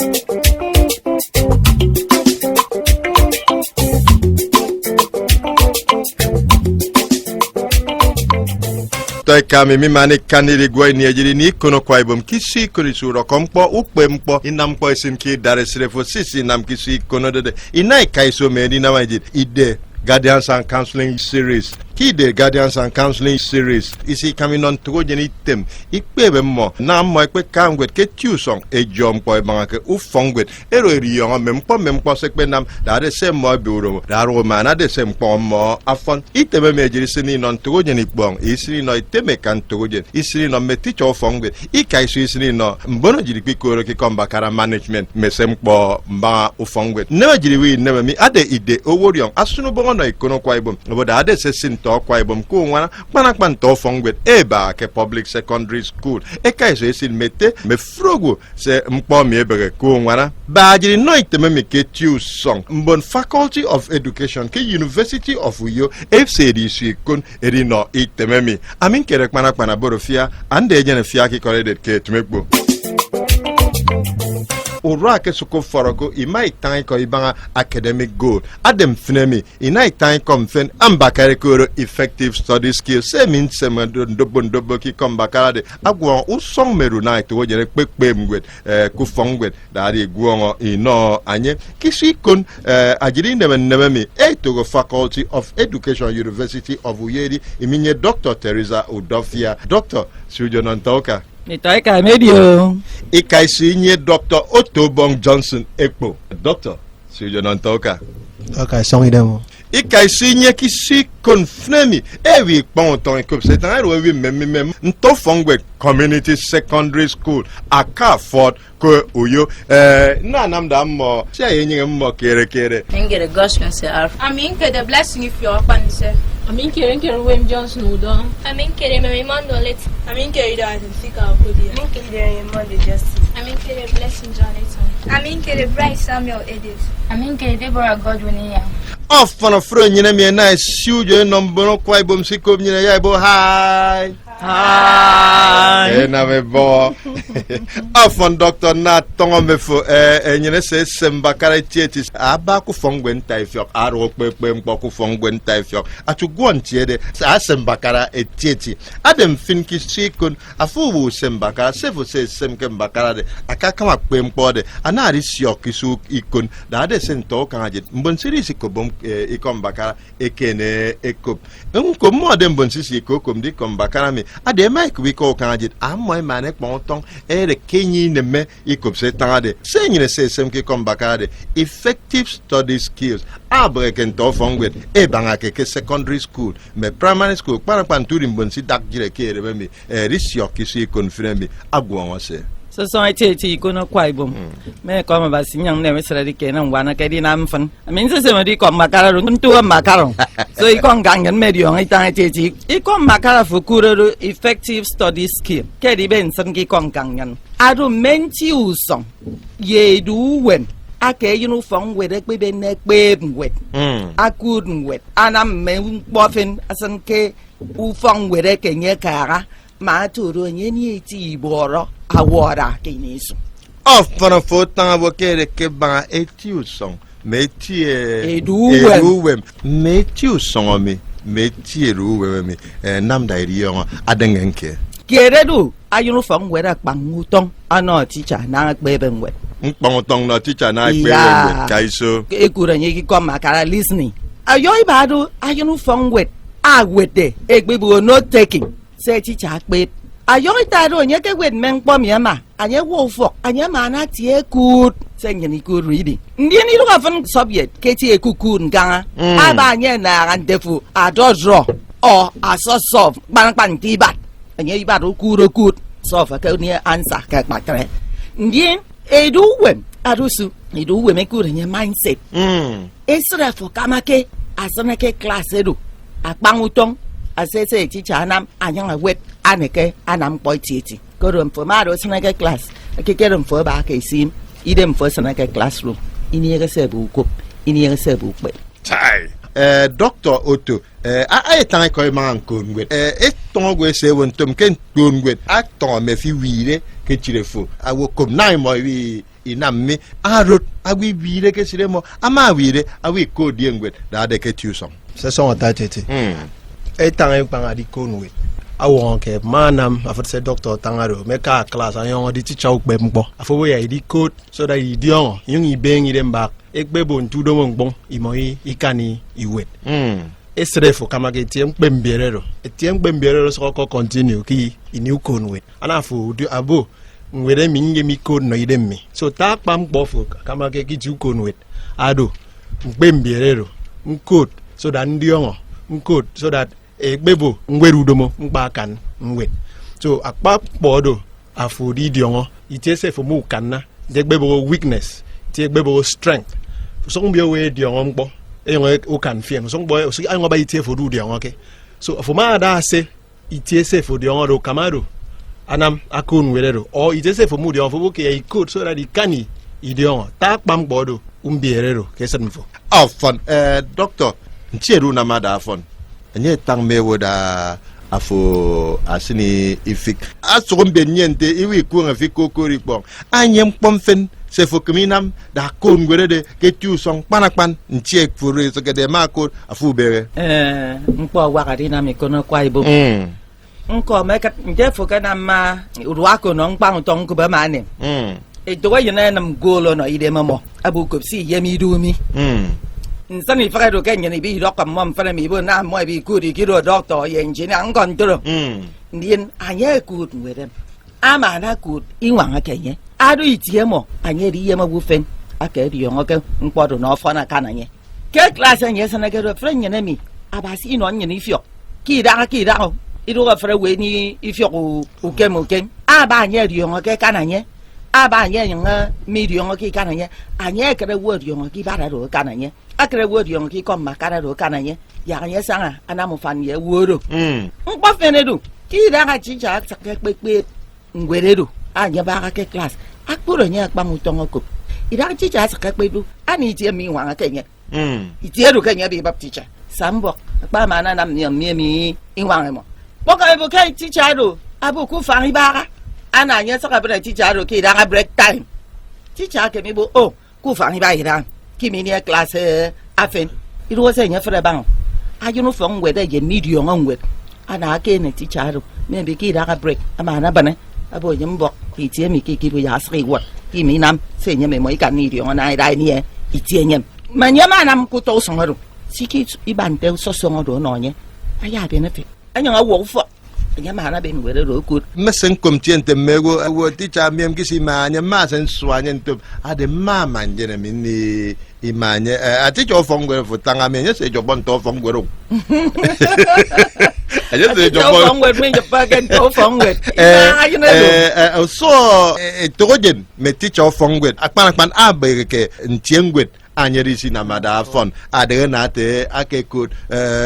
Toy kami mi mane kaniri gwa ni ajiri ni kono kwa ibom kisi kuri suro kompo ukpe mpo inam kwa isim ki dare srefo sisi nam kisi kono de inai kaiso me di na majid ide Guidance and Counseling Series. Kide Guidance and Counseling Series. Isi coming on to go item. Ikpe mo na mo ikpe kangwet ke tusong e jom ko banga ke ufongwet. Ero riyo mempo sekpe nam da de sem mo biuro. Da ro mana de sem po mo afon. Iteme me jiri sini non to go ni bong. Isi no iteme kan to go. Isi no meti cho fongwet. Ikai su isi no mbono jiri pikoro ki komba kara management me sem po mba ufongwet. Never jiri wi never mi ade ide oworion asunu bongo no ikono kwa ibom. Oboda ade se sin kwa ibom ko wana kpan to fongwet eba ke public secondary school e kai so esin mete me frogo se mpo mi ebere ko wana ba jiri no iteme me ke tiu song mbon Faculty of Education ke University of Uyo FCD su kon eri no iteme mi amin kere kpan borofia ande ejene fia ki corrected ke tumekbo Ora ke suko forogo imai tan ko ibanga academic goal adem finemi inai tan kom fen ambakare ko effective study skills se min se ndobo ki kom bakara de agwo usong meru na to jere pepe mgwet ku fongwet da ri gwo ino anye kisi kon ajiri nebe mi to go Faculty of Education University of Uyeri iminye Dr. Teresa Udofia Dr. Sujo Nontoka Itoy ka medio. Ikai sinye Dr. Otobong Johnson Ekpo. Dr. Sujo Nontoka. Okay, songi demo. Ikai sinye kisi konfnemi. Ewi pon ton ekop setan ewi mem. Nto fongwe Community Secondary School. Aka Fort ko Uyo. Na nam da mo. Sia yenye mo kere. Engere gosh kan se arf. Amin ke the blessing if you are se. Amin kere William Johnson Udo. Amin kere me Mandolet. Amin kere da Sika Okodi. Amin kere Monday Justice. Amin kere Blessing Jonathan. Amin kere Bryce Samuel Edith. Amin kere Deborah Godwin. Off on a friend nyina me na Sujo nombono kwa ibom sikom nyina ya ibo hi. Hi. Na me bo. Off on Dr. Nat tongo me fo nyina se sembakara tieti aba ku fongwen taifiok aro pepe mpo ku fongwen taifiok atu gwontiede sa sembakara etieti adem finki sikon afu wo sembakara sefo se semke mbakara de akaka ma pempo de anari siok isu ikon da de sento kanje mbonsiri sikobom ikom bakara ekene ekop nko mo de mbonsisi ikokom di kom bakara me ade mike wi ko kanje amoy mane ponton ere kenyi ne me ikop se tande se nyine se semke kom bakara de effective study skills abreken to fongwet e banga ke secondary school me primary school para panturi mbonsi dak jire kere be me risio kisi konfirme agwo wose So I tell you, go no quite boom. May come about young never said again and one again. I'm fun. I mean, somebody come macaron to a macaron. So you can't gang and medium. I tell you, you come macara for Kuru effective study skill. Keddy Benson Gikon Gangan. I don't mean you song. Ye do when. I can't you know from with a baby neck babe wet. I couldn't wet. And I'm making boffin as an K who found with a Kenya cara. Ma to do any tea boro. Awara kiniso. Off for a foot avocate keba etiu song. Metie Eduwem. Metiu song on me. Metie ruwe me. Nam diary adengenke. Keredu, I uniform where a bangutong. I know teacher, now baby wet. Mpongtong no teacher na kaiso. Ekuranyi come makara listening. Ayoy badu, I uniform wet. I wet de. Egbibu no taking. Say teacher babe. Ayoy taro nyeke wet men pom yama anye wo fok anye mana tie good senye ni good reading ndi ni luka fun subject keti ekuku nganga aba anye na randefu adodro or aso solve ban tibat anye ibat okuro good solve ka ni answer ka matre ndi eduwem arusu eduwem ekuru nye mindset esra fo kamake asanake class edu akpangutong asese teacher anam anyanga wet aneke anam boy titi korum for maro sanake class akekerum for ba ke sim idem for sanake classroom ini resebu ko ini resebu pe tai Dr. Otto I tan ko man ko ngwet ton gwe se won tom ken ko ngwet aton me fi wire ke chirefo awo kom nai mo wi inammi arot awi wire ke siremo ama wire awi ko diengwet da de ke tusom c'est son attaché et tant panga di konwe awon ke manam afetse doctor tangaro me ka class ayon di teacher ukbe mpo afo ya di code so that yi dion yung iben dem back ekbe bon tu do mongbon imoyi ikani iwet esrefo kama ke tiem kpemberero etiem kpemberero so ko continue ki inu konwe anafo du abo nwere mi nge mi code no idem mi so ta pam kpofo kama ke ki ju konwe ado kpemberero code so that ndion code so that egbebo ngweru domo mgbakan nwet so akpa kpodo afodi diongo itese fo mu kanna degbebo weakness ti egbebo strength so ngbe we diongo mgbo enwe o kan fien so ngbo so anwo ba itie fo du diongo ke so fo ma da se itese fo diongo do kamado anam akon werero o itese fo mu diongo fo ke e code so that ikani idiongo ta kpam kpodo umbierero ke sanfo afon doctor nchieru na mada afon nye tang mewo da afo asini ifik asogon benyente iwi ku ngafik kokori pon anyem pomfen se fokuminam da kon gwerede ke tu song panakpan nchie fure so gede mako afu bere mpo wakati na mikono kwa ibo nko meka nje fokana ma ruako no nkpang tong ku ba mane edowa yena nam golo no ide mamo abu kopsi yemi dumi nsani faka do kenya ni bi dokam mom fana mi bo na mo bi ku di kiro doctor yen jin an kon tro ndien anye ku nwere ama na ku inwa ha kenye adu itie mo anye ri yema bu fen aka ri yo ngoke nkpodo no fana kana nye ke class anye sana ke do fren nye na mi abasi no nye ni fio ki da ido ga fre we ni ifio ku kem aba anye ri yo ngoke kana nye aba anye nga mi ri yo ngoke kana nye anye kere wo ri yo ngoke ba da do kana nye akere wodi yon ki kom makara do kananye ya anye sanga anamu fan ye woro ngba fenedu ki da ga chicha sakwe pepe ngweredu anya ba ka class akporo nya akpa mutongo ko ida chicha sakwe pedu ani tie mi wa kenye itie do kenye bi bab chicha sambo akpa mana nam mi inwa mo boka ebo kai chicha do abu ku fan ibara ana anya saka bra chicha do ki da ga break time chicha ke mi bo ku fan ibara kimi class afen it was a nyafra bang ayunu fong wede ye medium ngwe ana ake ne ticharo me be ki da break amana bane abo nyimbo itie mi ki bu ya sri wat kimi nam se nyame mo ikan ni dio na dai ni itie nyam manyama nam ku to songaro siki ibante so songo no nye aya be na fe anya wo fo nyama na be ngwere ro ku mesen komtiente mego wo ticha miem kisi manya masen swanya ntop ade mama njene mini imanye ati jo fongwe futanga menye se jo bon to fongwe aje se jo bon fongwe me jo pagen to fongwe so togen me ticha fongwe akpan abeke ntiengwe anyerisi na mada fon ade na te akekod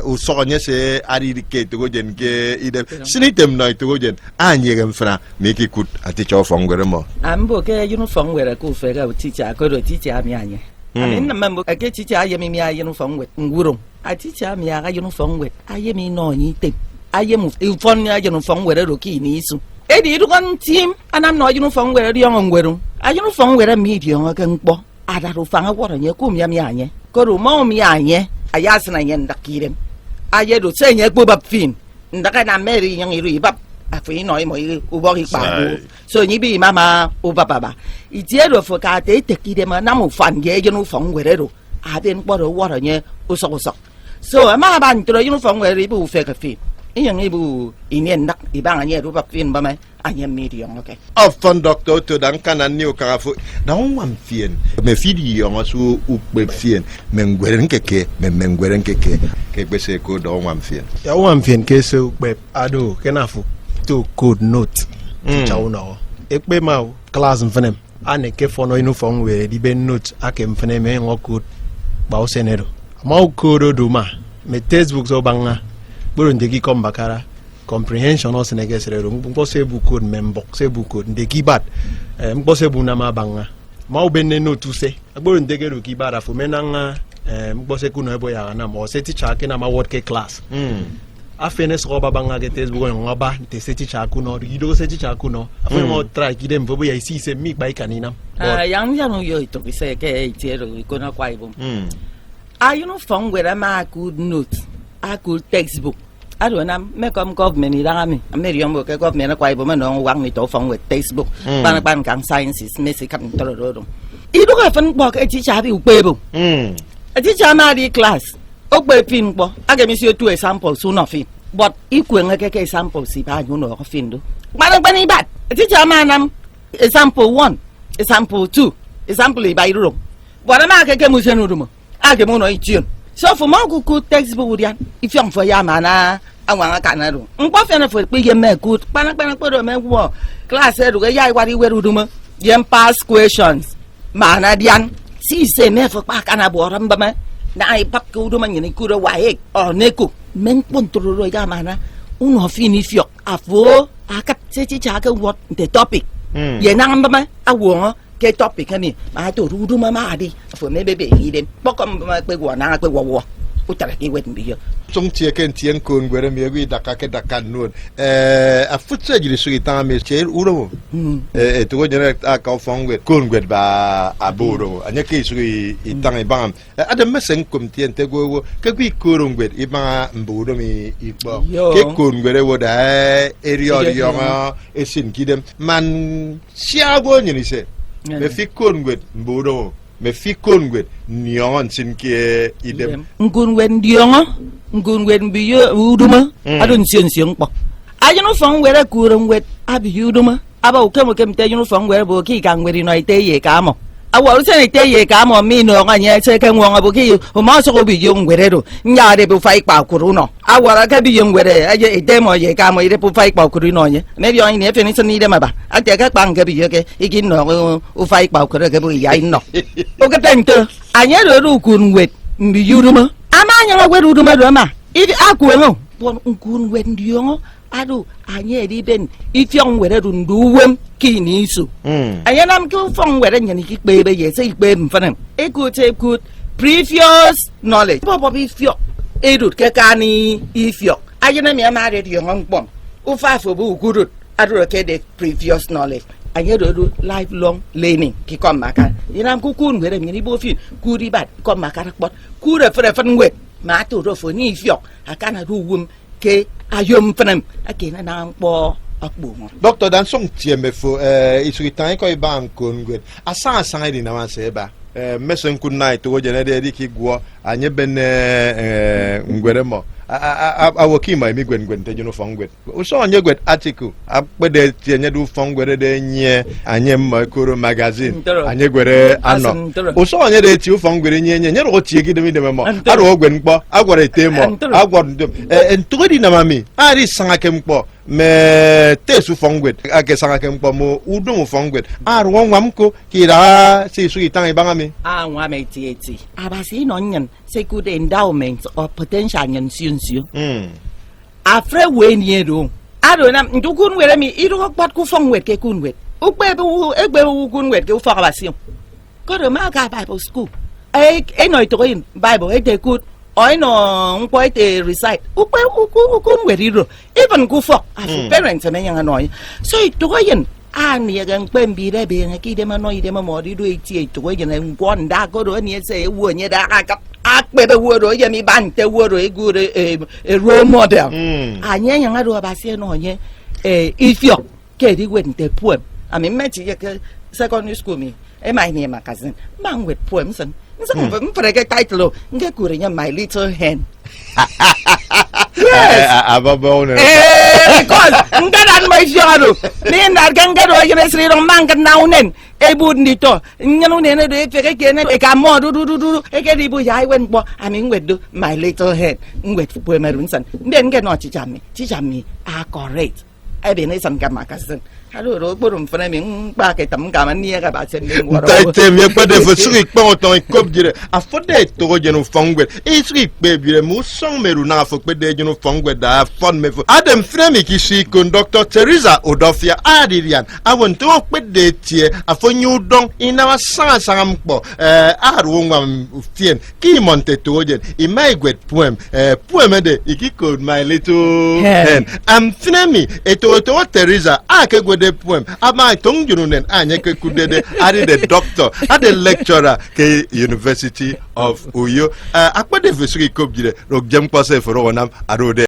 usonye se aririke togen ke ide sinitem na togen anyerem fra make kut ati cho fongwe mo ambo ke uniform wera ku fega ticha ko do ticha mi anye amin na mambo ke ticha ayemi mi aye uniform we nguro aticha mi aga uniform we ayemi no nyi te ayemu fon ya uniform wera ro ki ni isu edi rugon team anam no uniform wera ri on ngweru uniform wera mi di on ga nkpo adaru fanga wora nye kum ya mi anye ko ru mo mi anye ayasna nye ndakirem aye do senye gbo bab fin ndaka na meri yang iri bab afi no mo ubori pa so nyi bi mama ubaba itie do fo ka te tekide ma na mo fan ye yunu fong were ro aben kporo wora nye uso so ama ban tro yunu fong were bu fe ka fin yang ibu ini ndak ibang anye ru bab fin ba mai anye meri yang okay often doctor to dan kana ni o ka fo na wam fien me fidi yo so ukbe fien mengweren keke mengweren keke ke gbese ko do wam fien ya wam fien ke so ukbe ado kenafu to code note chauno ekpe ma class mfenem ane ke fono uniform we di ben note ake mfenem e ngo code ba o senero ma o code do ma me textbook so banga boro ndeki kom bakara comprehension o senege serero mpo se bu code membo se bu code ndeki bat mpo se bu na ma banga ma o ben no tu se boro ndege ro ki bara fo menanga mpo se kuno ebo ya na mo se teacher ke na ma word ke class afene so ba banga ke Facebook ngoba te se teacher kuno rido se teacher kuno afene mo try kidem vobo ya isi se mi bai kanina yang yang yo to se ke tiero ikono kwa ibo you know phone where ma good note a good textbook I don't know me come government ira mi ameri yombo ke government kwa ibo me no wang mi to phone with textbook ban kan sciences me se kan to ro ido ka fan bo ke teacher bi upebo a teacher ma di class o pe fin po aga mi si two examples so nothing but ikwe ngeke ke examples si ba no ko fin do ban bad a teacher ma nam example 1 example 2 example ba iro but ma ke mu se no do mo aga mo no ition so for ma ku textbook dian if you for ya mana awon aka na do npo fe na for pe ye me good pana pe do me wo class e do ya iwari weru do mo yem pass questions mana dian si se me for pa kana bo ram ba me na ai pap ku do man ni ku do wa he o ne ku men control ro ya mana uno fini fio afo aka se chi cha ka what the topic ye na ba me awo ke topic ni ma to ru do ma di for me bebe hi den pokom ma pe wo na pe wo utara ki wet mbi yo song tie ken tien kon gwere mi wi daka ke daka nun a futse jiri su ita me che uro to jere a ka fong wet kon gwet ba aburo anya ke su ita ngai bam adam mesen kom tien te go ke bi kon gwet i ba mburo mi i bo ke kon gwere wo da area yo esin kidem man siago ni se me fi kon gwet mburo me fi kon gwet nyon sin ke idem ngun wen diongo ngun wen bi yo uduma adun sien po ayino fon were kurum wet abi uduma aba ukemo kemte ayino fon were bo ki kan weri no ite ye ka mo awo se ite ye ka mo mi no nganye se ke won abo ki o ma so bi yo were do nya de bu fai pa kuru no awara ka bi yo were aye ite mo ye ka mo ide bu fai pa kuru no nye me bi on ni fe ni so ni de ma ba ate ka pa nke bi yo ke ikin no u fai pa kuru ke bu ya no o ke tento anya ro kun wet mbi yuruma ama anya wet uduma do ma ifi akwe no bon kun wet ndiongo adu anya di ben ifion were du nduwem kini isu anya nam ku fon were nyani ki pe be ye se pe mfanam e ku te ku previous knowledge bobo bi fio edut ke kani ifio anya na mi ama de yo ngpom u fa fo bu gudut adu ke de previous knowledge anya do lifelong learning ki kom maka inam ku kun were mi ni bo fi ku ri bat kom maka rakbot ku re fre fan wet ma to ro fo ni fio akana du wum ke ayom fanam akena na po akbu mo doctor dan song tieme fo isu tan ko ban kon gwet asa di na wan se ba mesen kun night to jene de ki gwo anye ben ngwere mo awoki ma mi gwen te juno fongwet o so anye gwet article apede tienye du fongwere de nye anye makoro magazine anye gwere ano o so anye de ti fongwere nye ro tie gi de mi de mo aro gwen kpo agwara ite mo agwara ndom ntugodi na mami ari sanga kem kpo me tesu fongwet ake sanga kem kpo mo udum fongwet aro nwam ko kira si su itan ibanga mi nwa me ti abasi no nyen se good endowment or potential nyen siunsiu afre we ni do ado na ndukun were mi ido pat ku fongwet ke kunwet ukbe bu egbe bu kunwet ke ufaka basi ko do ma ka bible school no to in bible e de good I no mpo ite recite ukwe kunwet iro even ku fok as parents me yang anoy so to yin ani gan pembi de be ki de ma no ide ma mo di do iti to yin ngwon da go do ni se wo nye da aka akpe be wo do ye mi ban te wo do e good a role model anya yang ado abase no nye ifio ke di wen te poem I mean me ti ke secondary school mi e my name magazine man with poems and some forget title nge kure nya my little hen yes ababone because ngadan my shadow ni ndar gangado yene sri ro manga naunen e bundi to nyanu ne ne de feke kene e ka mo du e ke di bu yai wen bo ami ngwet do my little hen ngwet poem runsan nden ke no chi chami a correct e be ne san ka magazine alo ro borum fana mi ba ke tam ga man nie ga ba sen ning woro Taite mi pa de fo suri kpon ton kop dire afode to je no fongwe e suri pe bire mu song meru na fo pe de je no fongwe da fon me fo Adam Fremi ki si kon Dr. Teresa Odofia Adirian awon to pe de tie afonyu don ina wa san mpo aru nwa fien ki monte to je I my great poem de iki called My Little Hen am Fremi eto Teresa ake gwede poem ama tongjunu nen anye ke kudede ari the doctor at the lecturer ke University of Uyo akpade fesuri kop jire rok jem kwase foro wonam arode